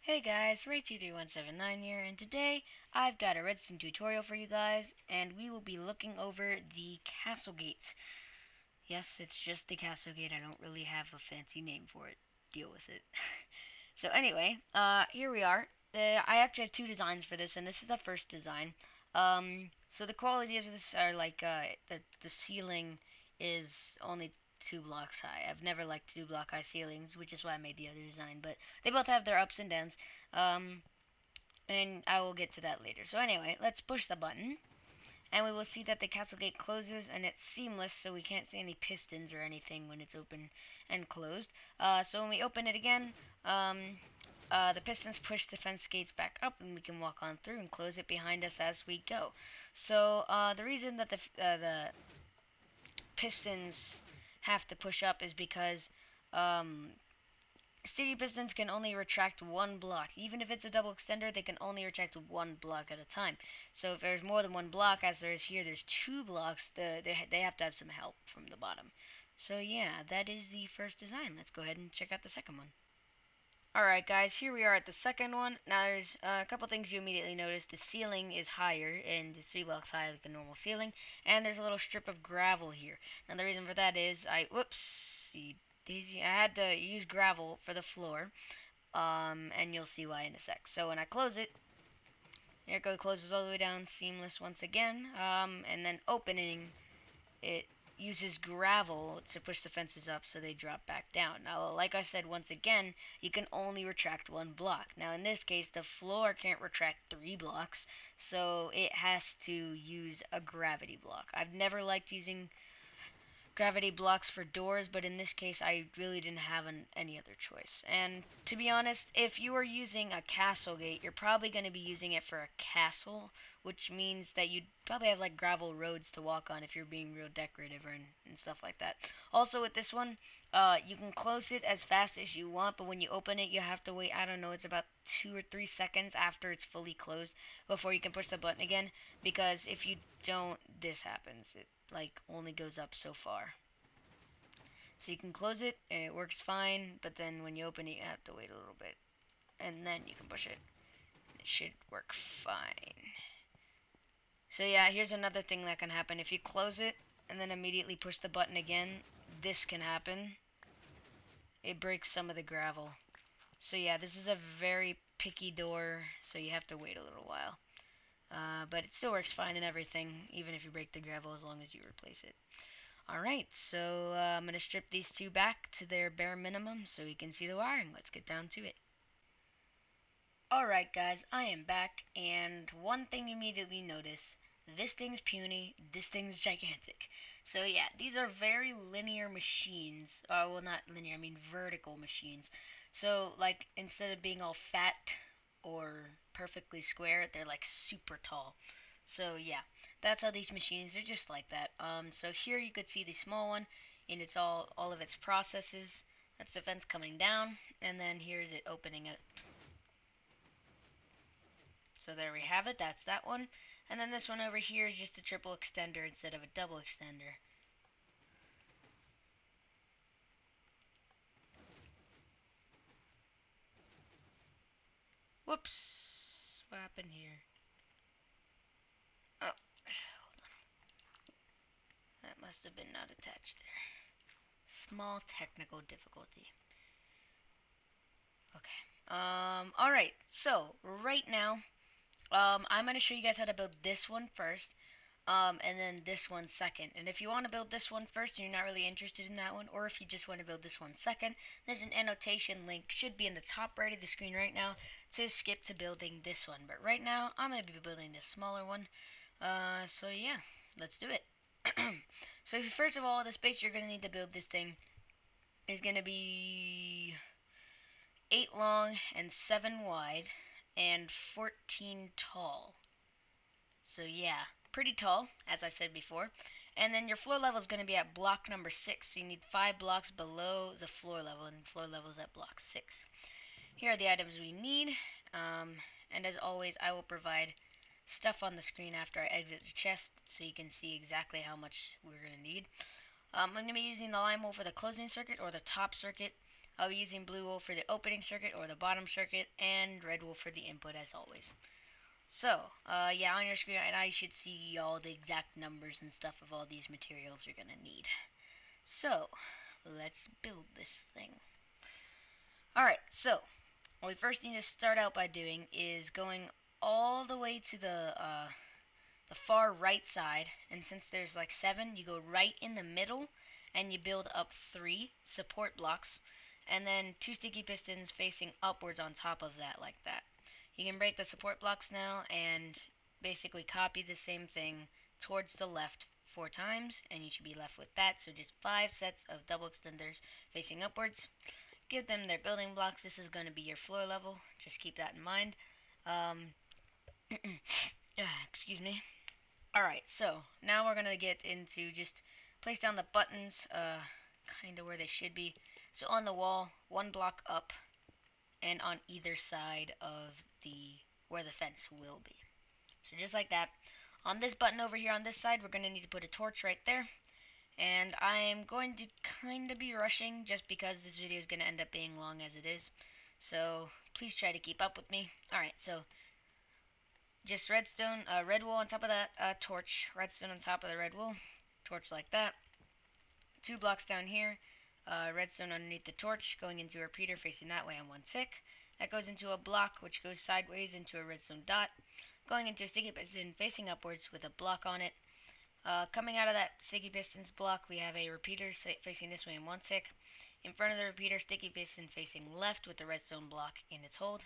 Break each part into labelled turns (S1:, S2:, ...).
S1: Hey guys, Ray23179 here, and today I've got a redstone tutorial for you guys, and we will be looking over the castle gates. Yes, it's just the castle gate. I don't really have a fancy name for it. Deal with it. So anyway, here we are. I actually have two designs for this, and this is the first design. So the quality of this are like the ceiling is only 2 blocks high. I've never liked 2 block high ceilings, which is why I made the other design. But they both have their ups and downs, and I will get to that later. So anyway, let's push the button, and we will see that the castle gate closes, and it's seamless, so we can't see any pistons or anything when it's open and closed. So when we open it again, the pistons push the fence gates back up, and we can walk on through and close it behind us as we go. So the reason that the pistons have to push up is because sticky pistons can only retract 1 block. Even if it's a double extender, they can only retract 1 block at a time. So if there's more than 1 block, as there is here, there's 2 blocks, they have to have some help from the bottom. So yeah, that is the first design. Let's go ahead and check out the second one. Alright guys, here we are at the second one. Now there's a couple things you immediately notice. The ceiling is higher, and it's 3 blocks high like a normal ceiling. And there's a little strip of gravel here. Now the reason for that is, I had to use gravel for the floor. And you'll see why in a sec. So when I close it, there it goes, closes all the way down, seamless once again. And then opening, it uses gravel to push the fences up so they drop back down. Now, like I said, once again, you can only retract 1 block. Now, in this case, the floor can't retract 3 blocks, so it has to use a gravity block. I've never liked using gravity blocks for doors, but in this case I really didn't have any other choice. And to be honest, if you are using a castle gate, you're probably going to be using it for a castle, which means that you'd probably have like gravel roads to walk on if you're being real decorative and stuff like that. Also with this one, you can close it as fast as you want, but when you open it you have to wait, I don't know, it's about 2 or 3 seconds after it's fully closed before you can push the button again, because if you don't, this happens. It like only goes up so far. So you can close it and it works fine, but then when you open it you have to wait a little bit, and then you can push it. It should work fine. So yeah, here's another thing that can happen. If you close it and then immediately push the button again, this can happen. It breaks some of the gravel. So yeah, this is a very picky door, so you have to wait a little while. But it still works fine and everything, even if you break the gravel, as long as you replace it. Alright, so I'm going to strip these two back to their bare minimum so we can see the wiring. Let's get down to it. Alright guys, I am back, and one thing you immediately notice, this thing's puny, this thing's gigantic. So yeah, these are very linear machines. Well, not linear, I mean vertical machines. So like, instead of being all fat or perfectly square, they're like super tall. So yeah, that's how these machines are, just like that. So here you could see the small one, and it's all of its processes. That's the fence coming down, and then here's it opening it. So there we have it, that's that one. And then this one over here is just a triple extender instead of a double extender. Whoops, what happened here? Oh, hold on. That must have been not attached there. Small technical difficulty. Okay. Alright, so right now, I'm going to show you guys how to build this one first, and then this one second. And if you want to build this one first and you're not really interested in that one, or if you just want to build this one second, there's an annotation link, should be in the top right of the screen right now, to skip to building this one. But right now, I'm going to be building this smaller one. So yeah, let's do it. So first of all, the space you're going to need to build this thing is going to be 8 long and 7 wide and 14 tall. So yeah, pretty tall, as I said before. And then your floor level is going to be at block number 6, so you need 5 blocks below the floor level, and floor level is at block 6. Here are the items we need, and as always, I will provide stuff on the screen after I exit the chest, so you can see exactly how much we're going to need. I'm going to be using the lime wool for the closing circuit, or the top circuit. I'll be using blue wool for the opening circuit or the bottom circuit, and red wool for the input as always. So, yeah, on your screen, and I should see all the exact numbers and stuff of all these materials you're gonna need. So, let's build this thing. Alright, so, what we first need to start out by doing is going all the way to the far right side, and since there's like 7, you go right in the middle, and you build up 3 support blocks, and then 2 sticky pistons facing upwards on top of that, like that. You can break the support blocks now, and basically copy the same thing towards the left 4 times, and you should be left with that. So just 5 sets of double extenders facing upwards. Give them their building blocks. This is going to be your floor level. Just keep that in mind. Excuse me. Alright, so now we're going to get into just place down the buttons kind of where they should be. So on the wall, 1 block up, and on either side of where the fence will be. So just like that. On this button over here on this side, we're going to need to put a torch right there. And I'm going to kind of be rushing just because this video is going to end up being long as it is. So please try to keep up with me. Alright, so just redstone, red wool on top of that torch, redstone on top of the red wool, torch like that. 2 blocks down here, redstone underneath the torch, going into a repeater facing that way on 1 tick. That goes into a block which goes sideways into a redstone dot, going into a sticky piston facing upwards with a block on it. Coming out of that sticky pistons block, we have a repeater facing this way in 1 tick. In front of the repeater, sticky piston facing left with the redstone block in its hold.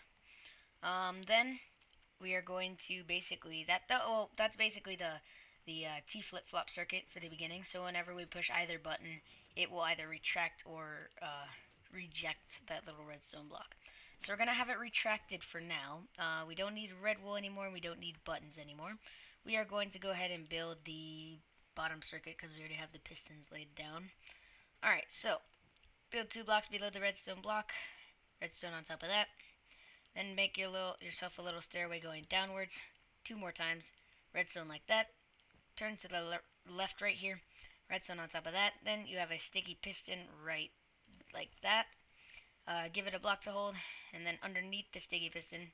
S1: Then we are going to basically that's basically the T flip-flop circuit for the beginning. So whenever we push either button, it will either retract or reject that little redstone block. So we're going to have it retracted for now. We don't need red wool anymore. We don't need buttons anymore. We are going to go ahead and build the bottom circuit because we already have the pistons laid down. Alright, so build 2 blocks below the redstone block. Redstone on top of that. Then make yourself a little stairway going downwards. 2 more times. Redstone like that. Turn to the left right here. Redstone on top of that. Then you have a sticky piston right like that. Give it a block to hold, and then underneath the sticky piston,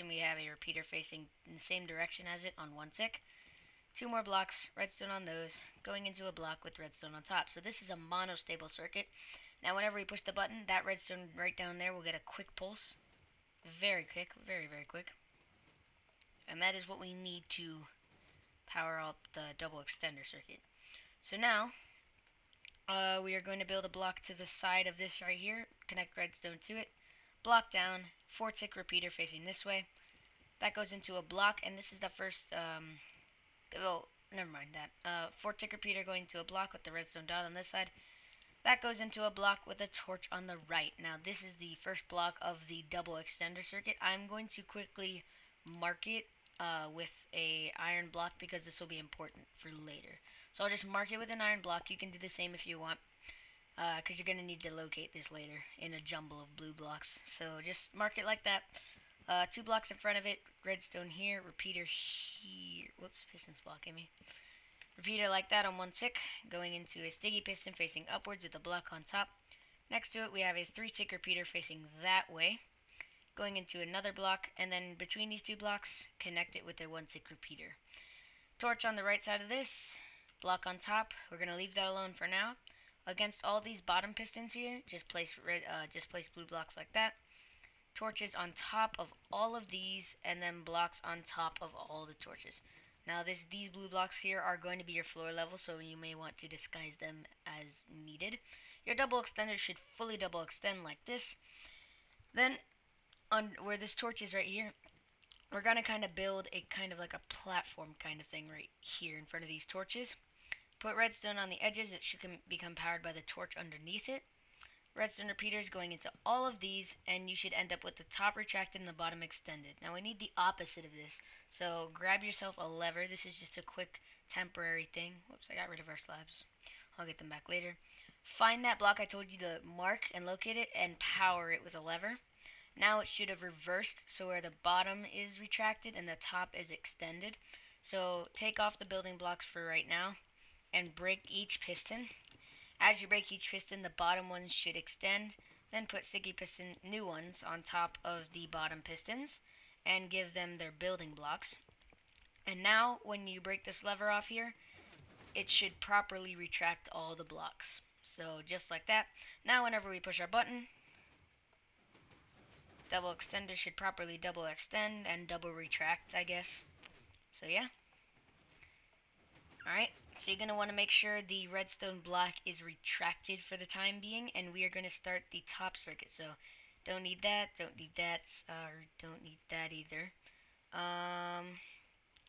S1: we have a repeater facing in the same direction as it on 1 tick. 2 more blocks, redstone on those, going into a block with redstone on top. So this is a monostable circuit. Now whenever we push the button, that redstone right down there will get a quick pulse. Very quick, very, very quick. And that is what we need to power up the double extender circuit. So now, we are going to build a block to the side of this right here, connect redstone to it, block down, 4 tick repeater facing this way. That goes into a block, and this is the first, never mind that. 4 tick repeater going to a block with the redstone dot on this side. That goes into a block with a torch on the right. Now this is the first block of the double extender circuit. I'm going to quickly mark it with a iron block because this will be important for later. So I'll just mark it with an iron block. You can do the same if you want, because you're going to need to locate this later in a jumble of blue blocks. So just mark it like that. 2 blocks in front of it, redstone here, repeater here. Whoops, piston's blocking me. Repeater like that on 1 tick, going into a sticky piston facing upwards with a block on top. Next to it we have a 3 tick repeater facing that way, going into another block, and then between these 2 blocks, connect it with a 1 tick repeater. Torch on the right side of this, block on top. We're going to leave that alone for now. Against all these bottom pistons here, just place blue blocks like that. Torches on top of all of these, and then blocks on top of all the torches. Now these blue blocks here are going to be your floor level, so you may want to disguise them as needed. Your double extender should fully double extend like this. Then, on where this torch is right here, we're going to kind of build a kind of like a platform kind of thing right here in front of these torches. Put redstone on the edges. It should become powered by the torch underneath it. Redstone repeaters going into all of these, and you should end up with the top retracted and the bottom extended. Now we need the opposite of this, so grab yourself a lever. This is just a quick temporary thing. Whoops, I got rid of our slabs. I'll get them back later. Find that block I told you to mark and locate it, and power it with a lever. Now it should have reversed, so where the bottom is retracted and the top is extended. So take off the building blocks for right now and break each piston. As you break each piston, the bottom ones should extend. Then put sticky piston new ones on top of the bottom pistons and give them their building blocks. And now when you break this lever off here, it should properly retract all the blocks. So just like that. Now whenever we push our button, double extender should properly double extend and double retract, I guess. So yeah. Alright, so you're going to want to make sure the redstone block is retracted for the time being, and we are going to start the top circuit. So don't need that, don't need that, don't need that either.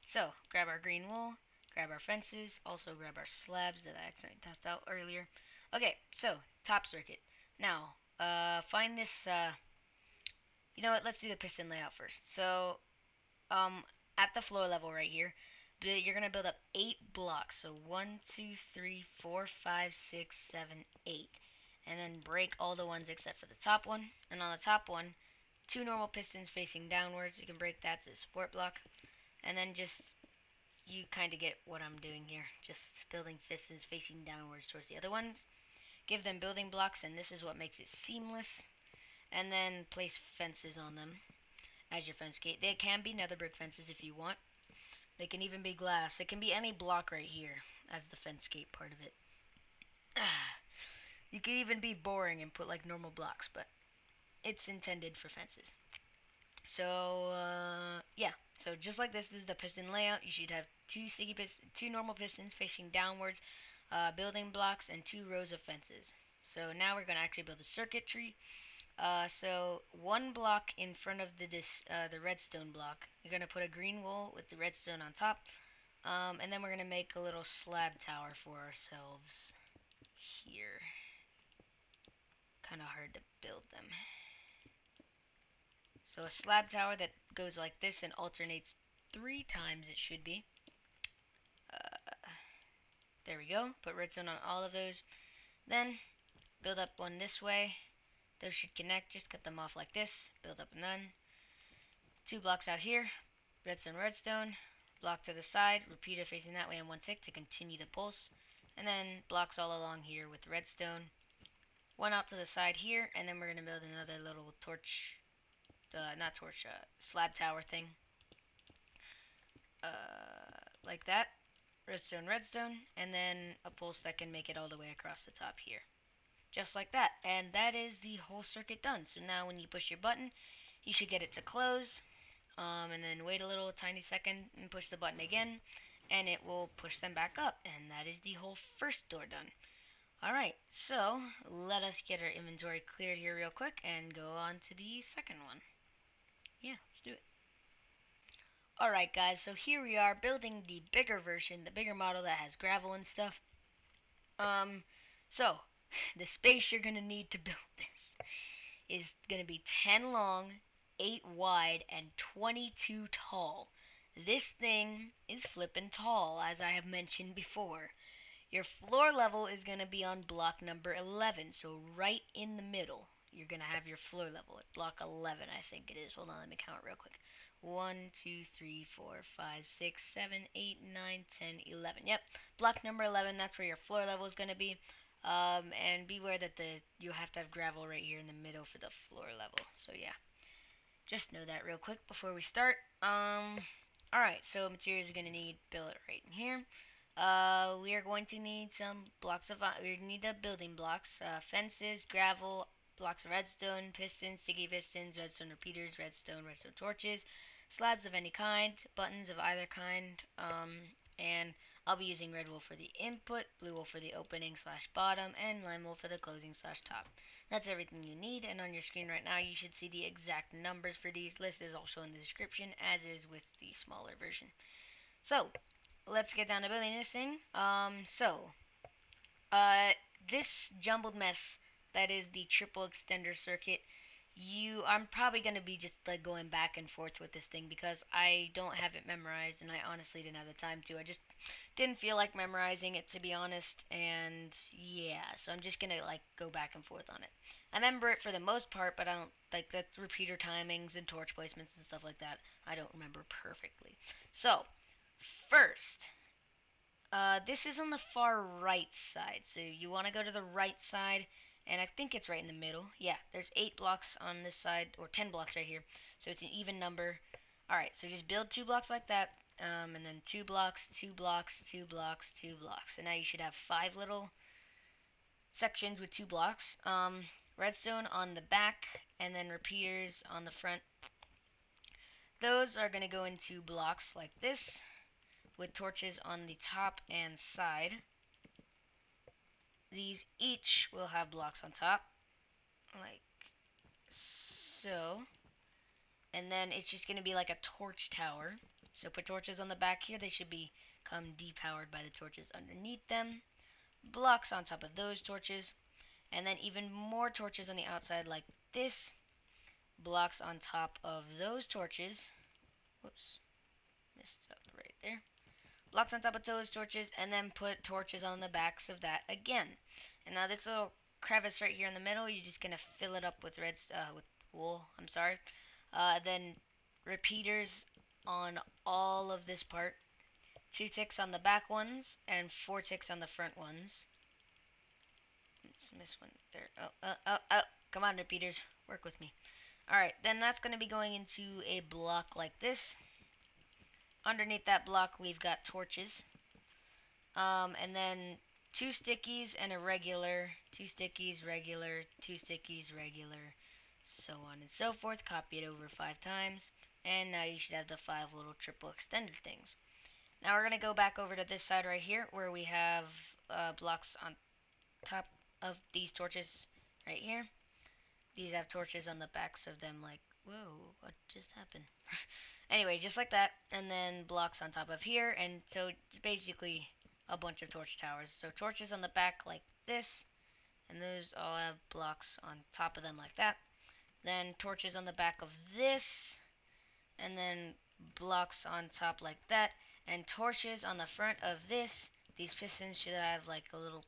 S1: So grab our green wool, grab our fences, also grab our slabs that I accidentally tossed out earlier. Okay, so top circuit. Now, find this, you know what, let's do the piston layout first. So, at the floor level right here, you're going to build up 8 blocks. So 1, 2, 3, 4, 5, 6, 7, 8. And then break all the ones except for the top one. And on the top one, 2 normal pistons facing downwards. You can break that to the support block. And then just, you kind of get what I'm doing here. Just building pistons facing downwards towards the other ones. Give them building blocks, and this is what makes it seamless. And then place fences on them as your fence gate. They can be nether brick fences if you want. They can even be glass. It can be any block right here as the fence gate part of it. You can even be boring and put like normal blocks, but it's intended for fences. So, yeah. So just like this is the piston layout. You should have 2 normal pistons facing downwards, building blocks, and 2 rows of fences. So now we're going to actually build a circuitry. So 1 block in front of the redstone block, you're going to put a green wool with the redstone on top, and then we're going to make a little slab tower for ourselves here. Kind of hard to build them. So a slab tower that goes like this and alternates 3 times, it should be. There we go. Put redstone on all of those. Then build up one this way. Those should connect. Just cut them off like this. Build up none. 2 blocks out here. Redstone, redstone. Block to the side. Repeater facing that way and 1 tick to continue the pulse. And then blocks all along here with redstone. 1 out to the side here. And then we're going to build another little torch. Slab tower thing. Like that. Redstone, redstone. And then a pulse that can make it all the way across the top here. Just like that, and that is the whole circuit done. So now when you push your button, you should get it to close, and then wait a little tiny second and push the button again, and it will push them back up, and that is the whole first door done. Alright, so let us get our inventory cleared here real quick and go on to the second one. Yeah, let's do it. Alright guys, so here we are building the bigger version, the bigger model that has gravel and stuff. So the space you're going to need to build this is going to be 10 long, 8 wide, and 22 tall. This thing is flippin' tall, as I have mentioned before. Your floor level is going to be on block number 11, so right in the middle. You're going to have your floor level at block 11, I think it is. Hold on, let me count real quick. 1, 2, 3, 4, 5, 6, 7, 8, 9, 10, 11. Yep, block number 11, that's where your floor level is going to be. And beware that you have to have gravel right here in the middle for the floor level. So yeah, just know that real quick before we start. Alright, so materials you're gonna need, build it right in here. We are going to need some blocks of, we need the building blocks, fences, gravel, blocks of redstone, pistons, sticky pistons, redstone repeaters, redstone torches, slabs of any kind, buttons of either kind, and I'll be using red wool for the input, blue wool for the opening / bottom, and lime wool for the closing / top. That's everything you need, and on your screen right now you should see the exact numbers for these. List is also in the description, as is with the smaller version. So, let's get down to building this thing. This jumbled mess that is the triple extender circuit, I'm probably going to be just like going back and forth with this thing because I don't have it memorized, and I honestly didn't have the time to. I just didn't feel like memorizing it, to be honest, and yeah, so I'm just going to like go back and forth on it. I remember it for the most part, but I don't, like the repeater timings and torch placements and stuff like that, I don't remember perfectly. So, first, This is on the far right side, so you want to go to the right side, and I think it's right in the middle. Yeah, there's 8 blocks on this side, or 10 blocks right here, so it's an even number. Alright, so just build 2 blocks like that, and then 2 blocks, 2 blocks, 2 blocks, 2 blocks. So now you should have 5 little sections with 2 blocks. Redstone on the back, and then repeaters on the front. Those are going to go into blocks like this, with torches on the top and side. These each will have blocks on top, like so. And then it's just going to be like a torch tower. So put torches on the back here. They should become depowered by the torches underneath them. Blocks on top of those torches. And then even more torches on the outside like this. Blocks on top of those torches. Whoops. Messed up right there. Blocks on top of those torches, and then put torches on the backs of that again. And now this little crevice right here in the middle, you're just gonna fill it up with with wool. I'm sorry. Then repeaters on all of this part. 2 ticks on the back ones, and 4 ticks on the front ones. Let's miss one there. Oh! Come on, repeaters, work with me. All right, then that's gonna be going into a block like this. Underneath that block, we've got torches. And then 2 stickies and a regular, 2 stickies, regular, 2 stickies, regular, so on and so forth. Copy it over 5 times. And now you should have the 5 little triple extended things. Now we're going to go back over to this side right here, where we have blocks on top of these torches right here. These have torches on the backs of them, like, whoa, what just happened? Anyway, just like that, and then blocks on top of here, and so it's basically a bunch of torch towers. So torches on the back like this, and those all have blocks on top of them like that. Then torches on the back of this, and then blocks on top like that, and torches on the front of this. These pistons should have like a little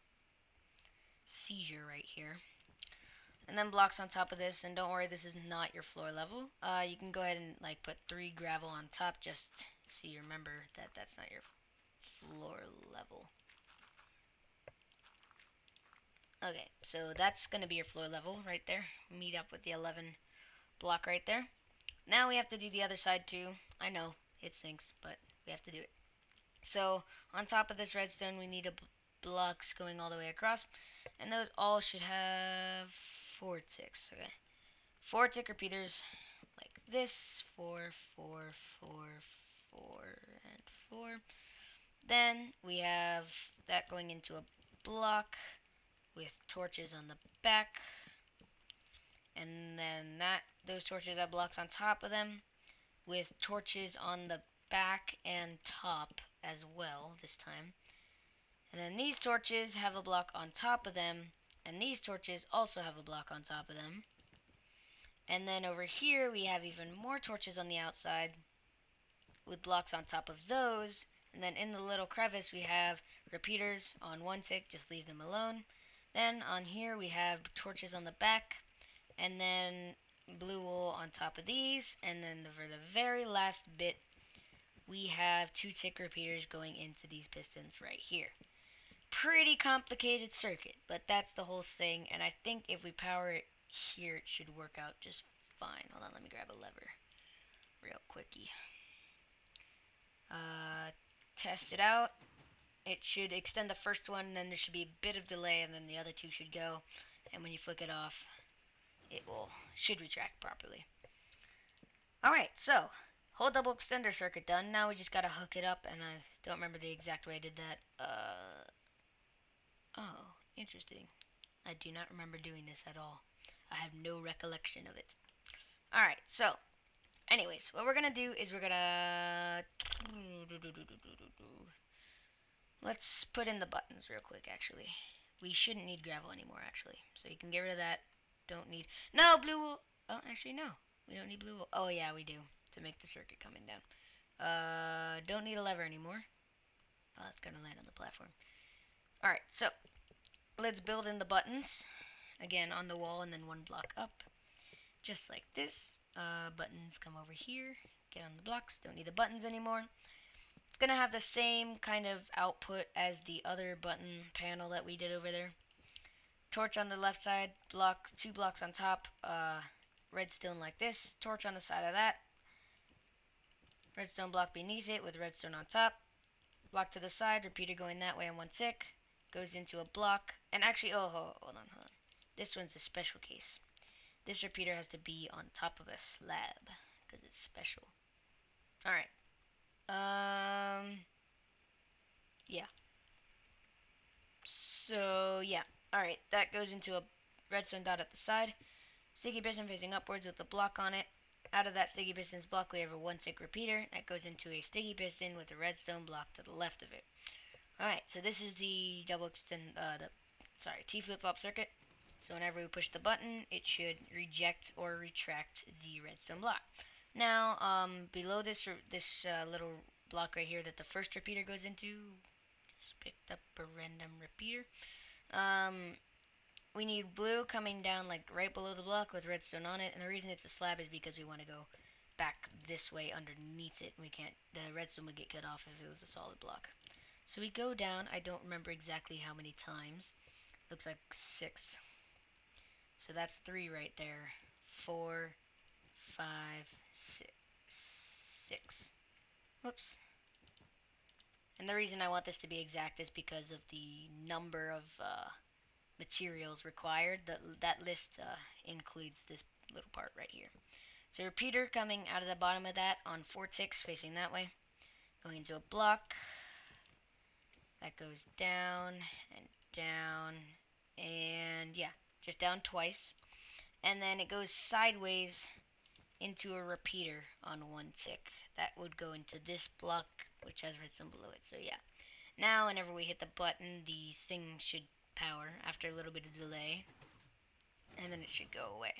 S1: seizure right here. And then blocks on top of this, and don't worry, this is not your floor level. You can go ahead and like put 3 gravel on top, just so you remember that that's not your floor level. Okay, so that's going to be your floor level right there. Meet up with the 11 block right there. Now we have to do the other side too. I know, it stinks, but we have to do it. So on top of this redstone, we need blocks going all the way across, and those all should have 4 ticks. Okay, 4 tick repeaters like this. 4, 4, 4, 4, and 4. Then we have that going into a block with torches on the back, and then those torches have blocks on top of them with torches on the back and top as well this time. And then these torches have a block on top of them, and these torches also have a block on top of them. And then over here we have even more torches on the outside with blocks on top of those. And then in the little crevice we have repeaters on 1 tick, just leave them alone. Then on here we have torches on the back, and then blue wool on top of these. And then for the very last bit, we have 2 tick repeaters going into these pistons right here. Pretty complicated circuit, but that's the whole thing. And I think if we power it here, it should work out just fine. Hold on, let me grab a lever real quickie. Test it out. It should extend the first one, and then there should be a bit of delay, and then the other 2 should go. And when you flick it off, it should retract properly. Alright, so whole double extender circuit done. Now we just gotta hook it up, and I don't remember the exact way I did that. Oh, interesting. I do not remember doing this at all. I have no recollection of it. Alright, so anyways, what we're gonna do is we're gonna let's put in the buttons real quick. Actually, we shouldn't need gravel anymore, actually, so you can get rid of that. Don't need no blue wool. Oh, actually no, we don't need blue wool. Oh yeah, we do, to make the circuit coming down. Don't need a lever anymore. Oh, that's gonna land on the platform. Alright, so let's build in the buttons again on the wall, and then 1 block up, just like this. Buttons come over here, get on the blocks. Don't need the buttons anymore. gonna have the same kind of output as the other button panel that we did over there. Torch on the left side, block, 2 blocks on top, redstone like this, torch on the side of that, redstone block beneath it with redstone on top, block to the side, repeater going that way on 1 tick, goes into a block, and actually, hold on. This one's a special case. This repeater has to be on top of a slab, because it's special. Alright. Yeah. So, yeah. Alright, that goes into a redstone dot at the side. Sticky piston facing upwards with a block on it. Out of that sticky piston's block, we have a 1 tick repeater. That goes into a sticky piston with a redstone block to the left of it. Alright, so this is the T flip-flop circuit. So whenever we push the button, it should reject or retract the redstone block. Now, below this little block right here that the first repeater goes into, just picked up a random repeater. We need blue coming down like right below the block with redstone on it, and the reason it's a slab is because we want to go back this way underneath it. We can't, the redstone would get cut off if it was a solid block. So we go down, I don't remember exactly how many times. Looks like 6. So that's 3 right there. 4, 5, 6. Whoops. And the reason I want this to be exact is because of the number of materials required. That list includes this little part right here. So repeater coming out of the bottom of that on 4 ticks facing that way. Going into a block. That goes down and down. And yeah, just down twice. And then it goes sideways into a repeater on 1 tick. That would go into this block, which has redstone below it. So yeah. Now, whenever we hit the button, the thing should power after a little bit of delay. And then it should go away.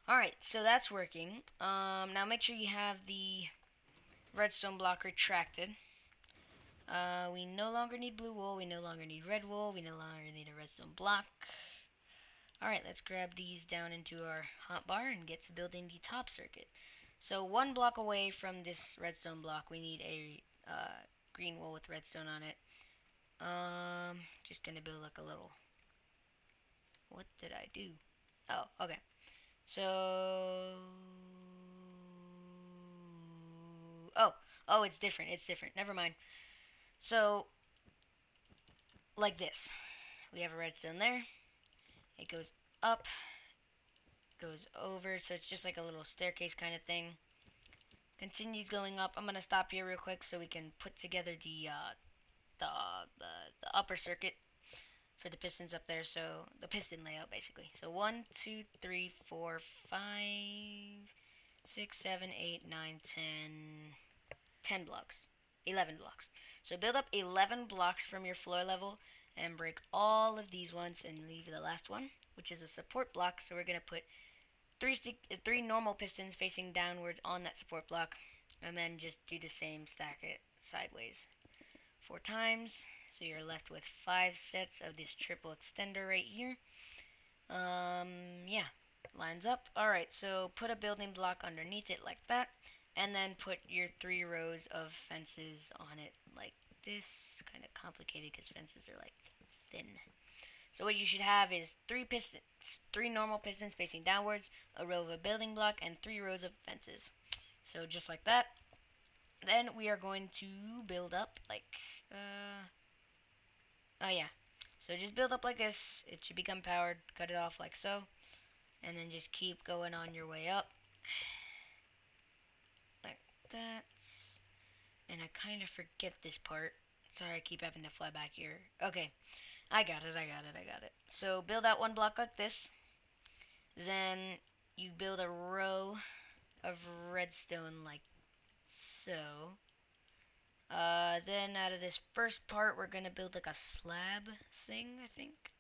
S1: Alright, so that's working. Now make sure you have the redstone block retracted. We no longer need blue wool, we no longer need red wool, we no longer need a redstone block. Alright, let's grab these down into our hotbar and get to building the top circuit. So 1 block away from this redstone block, we need a green wool with redstone on it. Just gonna build like a little... What did I do? Oh, okay. So... Oh, it's different, Never mind. So, like this. We have a redstone there. It goes up, goes over, so it's just like a little staircase kind of thing. Continues going up. I'm gonna stop here real quick so we can put together the upper circuit for the pistons up there. So the piston layout basically. So 1, 2, 3, 4, 5, 6, 7, 8, 9, 10 blocks. 11 blocks. So build up 11 blocks from your floor level and break all of these ones and leave the last one, which is a support block. So we're going to put 3 normal pistons facing downwards on that support block, and then just do the same, stack it sideways 4 times. So you're left with 5 sets of this triple extender right here. Yeah, lines up. Alright, so put a building block underneath it like that, and then put your 3 rows of fences on it like this. Kind of complicated because fences are like thin. So what you should have is 3 normal pistons facing downwards, a row of a building block, and 3 rows of fences. So just like that. Then we are going to build up like, oh yeah. So just build up like this. It should become powered. Cut it off like so. And then just keep going on your way up. Like that. And I kind of forget this part. Sorry, I keep having to fly back here. Okay. I got it. So build out 1 block like this. Then you build a row of redstone like so. Then out of this first part, we're gonna build like a slab thing, I think.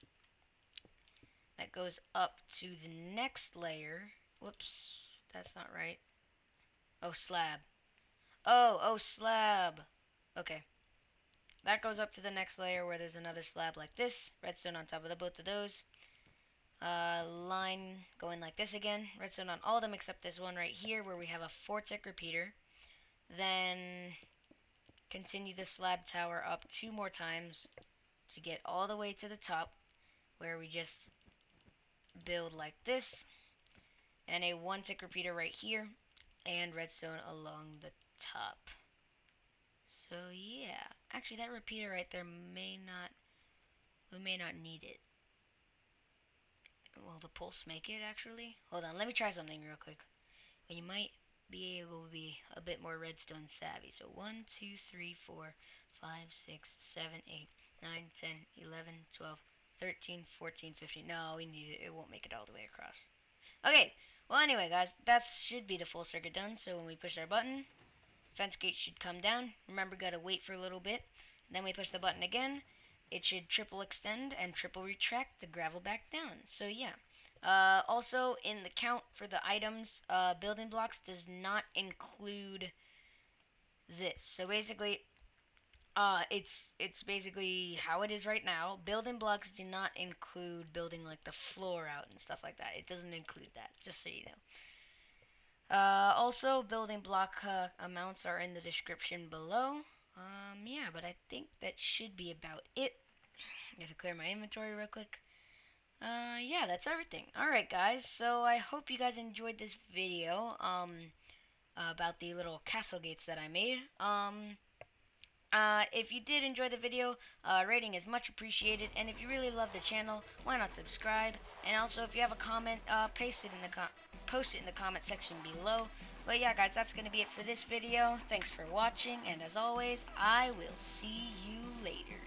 S1: That goes up to the next layer. Whoops, that's not right. Oh, slab. Oh, slab. Okay. That goes up to the next layer where there's another slab like this. Redstone on top of both of those. Line going like this again. Redstone on all of them except this one right here where we have a 4-tick repeater. Then continue the slab tower up 2 more times to get all the way to the top, where we just build like this, and a 1-tick repeater right here, and redstone along the top. So yeah, actually that repeater right there we may not need it. Will the pulse make it actually? Hold on, let me try something real quick. And you might be able to be a bit more redstone savvy. So 1, 2, 3, 4, 5, 6, 7, 8, 9, 10, 11, 12, 13, 14, 15. No, we need it. It won't make it all the way across. Okay, well anyway guys, that should be the full circuit done. So when we push our button, fence gate should come down. Remember, gotta wait for a little bit. Then we push the button again. It should triple extend and triple retract the gravel back down. So yeah. Also, in the count for the items, building blocks does not include this. So basically, it's basically how it is right now. Building blocks do not include building like the floor out and stuff like that. It doesn't include that, just so you know. Also, building block amounts are in the description below. Yeah, but I think that should be about it. I gotta clear my inventory real quick. Yeah, that's everything. Alright, guys, so I hope you guys enjoyed this video, about the little castle gates that I made. If you did enjoy the video, rating is much appreciated, and if you really love the channel, why not subscribe? And also, if you have a comment, post it in the comment section below. But yeah, guys, that's gonna be it for this video. Thanks for watching, and as always, I will see you later.